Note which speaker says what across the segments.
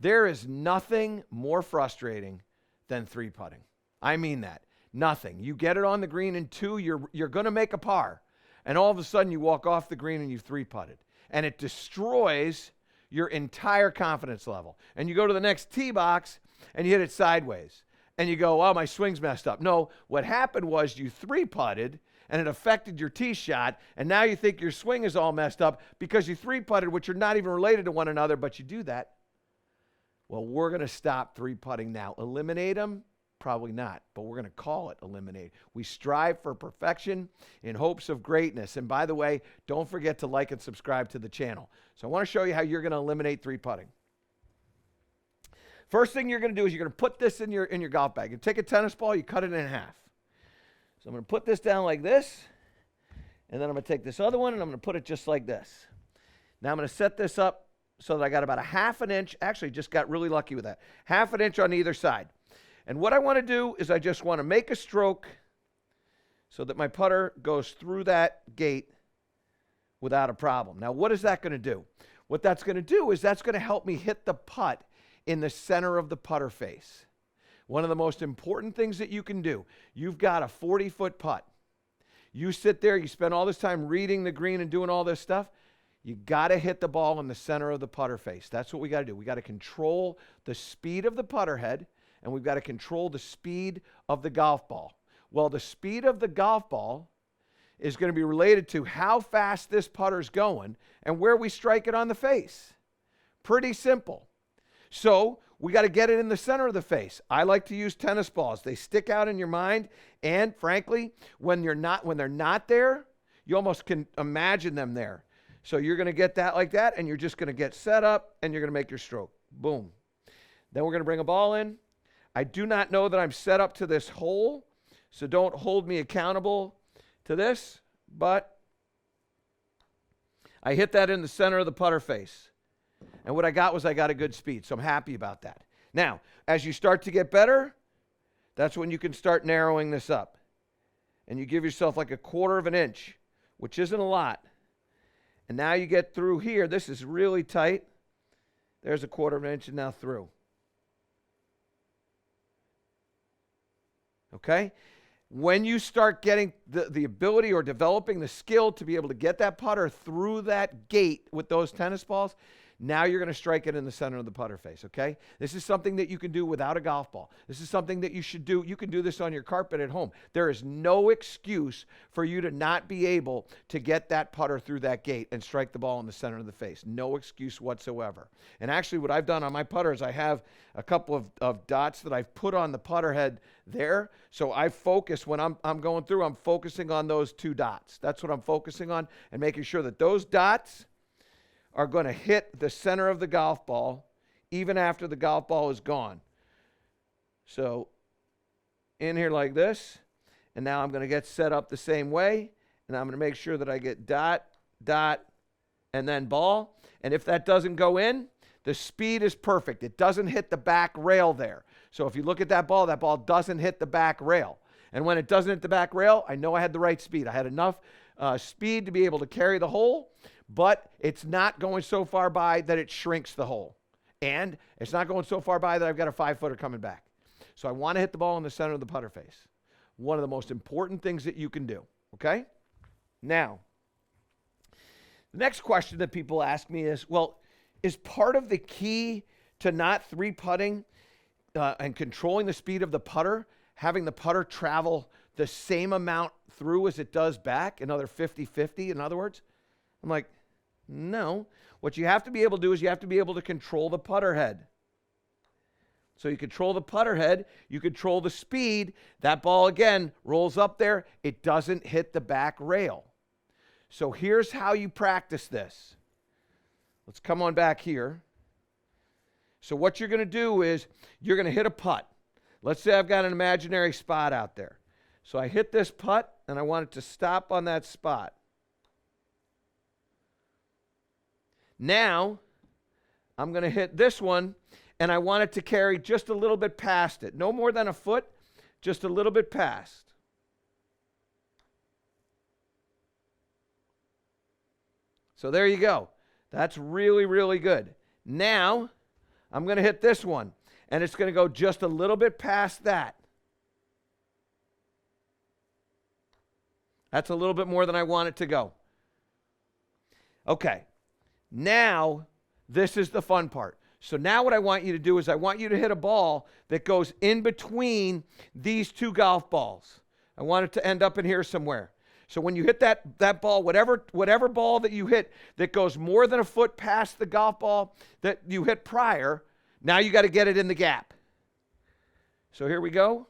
Speaker 1: There is nothing more frustrating than three putting. I mean that. Nothing. You get it on the green in two, you're going to make a par. And all of a sudden you walk off the green and you've three putted. And it destroys your entire confidence level. And you go to the next tee box and you hit it sideways. And you go, oh, my swing's messed up. No, what happened was you three putted and it affected your tee shot. And now you think your swing is all messed up because you three putted, which are not even related to one another, but you do that. Well, we're going to stop three putting now. Eliminate them? Probably not, but we're going to call it eliminate. We strive for perfection in hopes of greatness. And by the way, don't forget to like and subscribe to the channel. So I want to show you how you're going to eliminate three putting. First thing you're going to do is you're going to put this in your golf bag. You take a tennis ball, you cut it in half. So I'm going to put this down like this, and then I'm going to take this other one and I'm going to put it just like this. Now I'm going to set this up so that I got about a half an inch. Actually, just got really lucky with that. Half an inch on either side. And what I want to do is I just want to make a stroke so that my putter goes through that gate without a problem. Now, what is that going to do? What that's going to do is that's going to help me hit the putt in the center of the putter face. One of the most important things that you can do, you've got a 40-foot putt. You sit there, you spend all this time reading the green and doing all this stuff. You got to hit the ball in the center of the putter face. That's what we got to do. We got to control the speed of the putter head, and we've got to control the speed of the golf ball. Well, the speed of the golf ball is going to be related to how fast this putter's going and where we strike it on the face. Pretty simple. So we got to get it in the center of the face. I like to use tennis balls. They stick out in your mind, and frankly, when they're not there, you almost can imagine them there. So you're going to get that like that, and you're just going to get set up, and you're going to make your stroke. Boom. Then we're going to bring a ball in. I do not know that I'm set up to this hole, so don't hold me accountable to this, but I hit that in the center of the putter face. And what I got was I got a good speed, so I'm happy about that. Now, as you start to get better, that's when you can start narrowing this up. And you give yourself like a quarter of an inch, which isn't a lot. And now you get through here. This is really tight. There's a quarter of an inch and now through. Okay? When you start getting the ability or developing the skill to be able to get that putter through that gate with those tennis balls, now you're going to strike it in the center of the putter face, okay? This is something that you can do without a golf ball. This is something that you should do. You can do this on your carpet at home. There is no excuse for you to not be able to get that putter through that gate and strike the ball in the center of the face. No excuse whatsoever. And actually what I've done on my putter is I have a couple of dots that I've put on the putter head there. So I focus when I'm going through, I'm focusing on those two dots. That's what I'm focusing on, and making sure that those dots are going to hit the center of the golf ball even after the golf ball is gone. So in here like this, and now I'm going to get set up the same way, and I'm going to make sure that I get dot, dot, and then ball. And if that doesn't go in, the speed is perfect. It doesn't hit the back rail there. So if you look at that ball doesn't hit the back rail. And when it doesn't hit the back rail, I know I had the right speed. I had enough speed to be able to carry the hole, but it's not going so far by that it shrinks the hole. And it's not going so far by that I've got a 5-footer coming back. So I want to hit the ball in the center of the putter face. One of the most important things that you can do, okay? Now, the next question that people ask me is, well, is part of the key to not three-putting and controlling the speed of the putter, having the putter travel the same amount through as it does back, another 50-50, in other words? I'm like, no. What you have to be able to do is you have to be able to control the putter head. So you control the putter head, you control the speed. That ball, again, rolls up there. It doesn't hit the back rail. So here's how you practice this. Let's come on back here. So what you're going to do is you're going to hit a putt. Let's say I've got an imaginary spot out there. So I hit this putt, and I want it to stop on that spot. Now, I'm going to hit this one, and I want it to carry just a little bit past it. No more than a foot, just a little bit past. So there you go. That's really, really good. Now, I'm going to hit this one, and it's going to go just a little bit past that. That's a little bit more than I want it to go. Okay, now this is the fun part. So now what I want you to do is I want you to hit a ball that goes in between these two golf balls. I want it to end up in here somewhere. So when you hit that ball, whatever ball that you hit that goes more than a foot past the golf ball that you hit prior, now you got to get it in the gap. So here we go.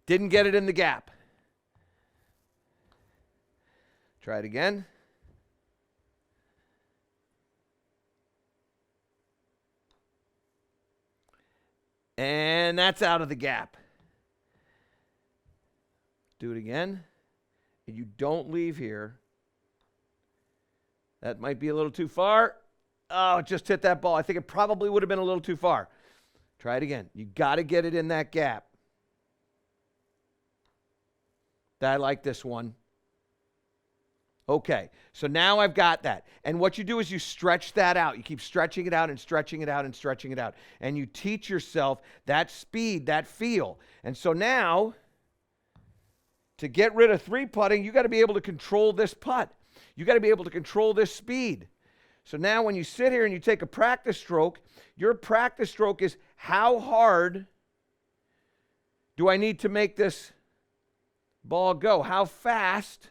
Speaker 1: Didn't get it in the gap. Try it again. And that's out of the gap. Do it again. And you don't leave here. That might be a little too far. Oh, it just hit that ball. I think it probably would have been a little too far. Try it again. You got to get it in that gap. I like this one. Okay, so now I've got that. And what you do is you stretch that out. You keep stretching it out and stretching it out and stretching it out. And you teach yourself that speed, that feel. And so now, to get rid of three putting, you got to be able to control this putt. You got to be able to control this speed. So now when you sit here and you take a practice stroke, your practice stroke is how hard do I need to make this ball go? How fast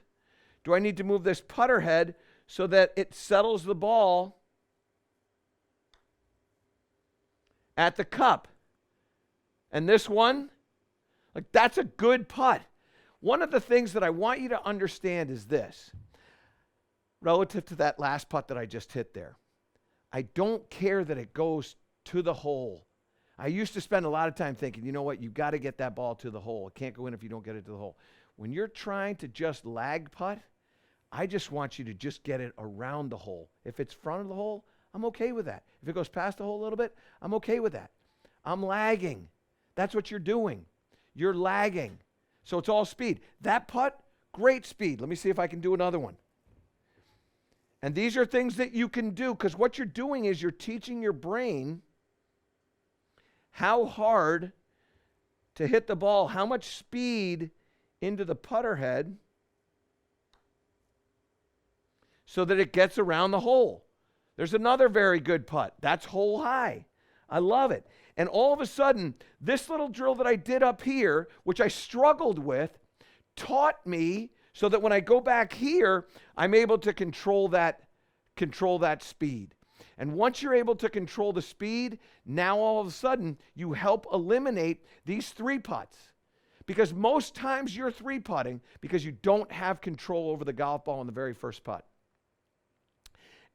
Speaker 1: do I need to move this putter head so that it settles the ball at the cup? And this one, like, that's a good putt. One of the things that I want you to understand is this. Relative to that last putt that I just hit there, I don't care that it goes to the hole. I used to spend a lot of time thinking, you know what, you've got to get that ball to the hole. It can't go in if you don't get it to the hole. When you're trying to just lag putt, I just want you to just get it around the hole. If it's front of the hole, I'm okay with that. If it goes past the hole a little bit, I'm okay with that. I'm lagging. That's what you're doing. You're lagging. So it's all speed. That putt, great speed. Let me see if I can do another one. And these are things that you can do, because what you're doing is you're teaching your brain how hard to hit the ball, how much speed into the putter head so that it gets around the hole. There's another very good putt. That's hole high. I love it. And all of a sudden, this little drill that I did up here, which I struggled with, taught me so that when I go back here, I'm able to control that speed. And once you're able to control the speed, now all of a sudden, you help eliminate these three putts. Because most times you're three putting because you don't have control over the golf ball in the very first putt.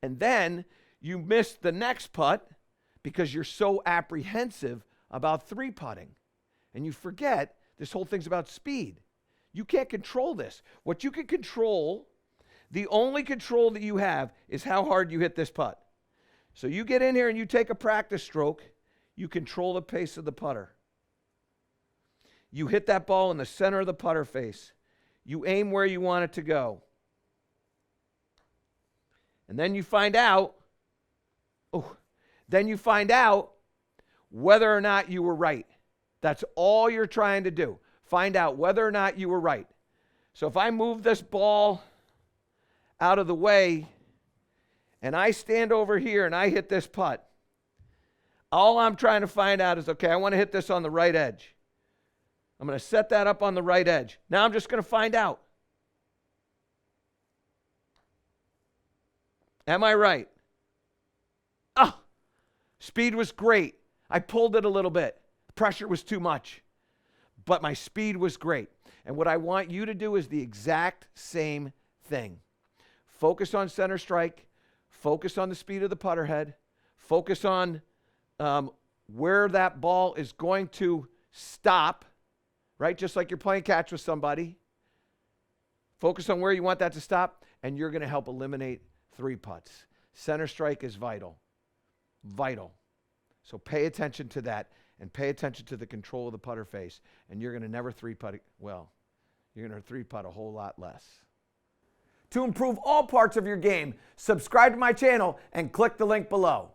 Speaker 1: And then you miss the next putt because you're so apprehensive about three putting. And you forget this whole thing's about speed. You can't control this. What you can control, the only control that you have, is how hard you hit this putt. So you get in here and you take a practice stroke, you control the pace of the putter. You hit that ball in the center of the putter face. You aim where you want it to go. And then you find out, whether or not you were right. That's all you're trying to do. Find out whether or not you were right. So if I move this ball out of the way and I stand over here and I hit this putt, all I'm trying to find out is, okay, I want to hit this on the right edge. I'm going to set that up on the right edge. Now I'm just going to find out. Am I right? Oh, speed was great. I pulled it a little bit. Pressure was too much. But my speed was great. And what I want you to do is the exact same thing. Focus on center strike. Focus on the speed of the putter head. Focus on where that ball is going to stop, right? Just like you're playing catch with somebody. Focus on where you want that to stop, and you're going to help eliminate three putts. Center strike is vital. Vital. So pay attention to that, and pay attention to the control of the putter face, and you're going to never three-putt, well, you're going to three-putt a whole lot less.
Speaker 2: To improve all parts of your game, subscribe to my channel and click the link below.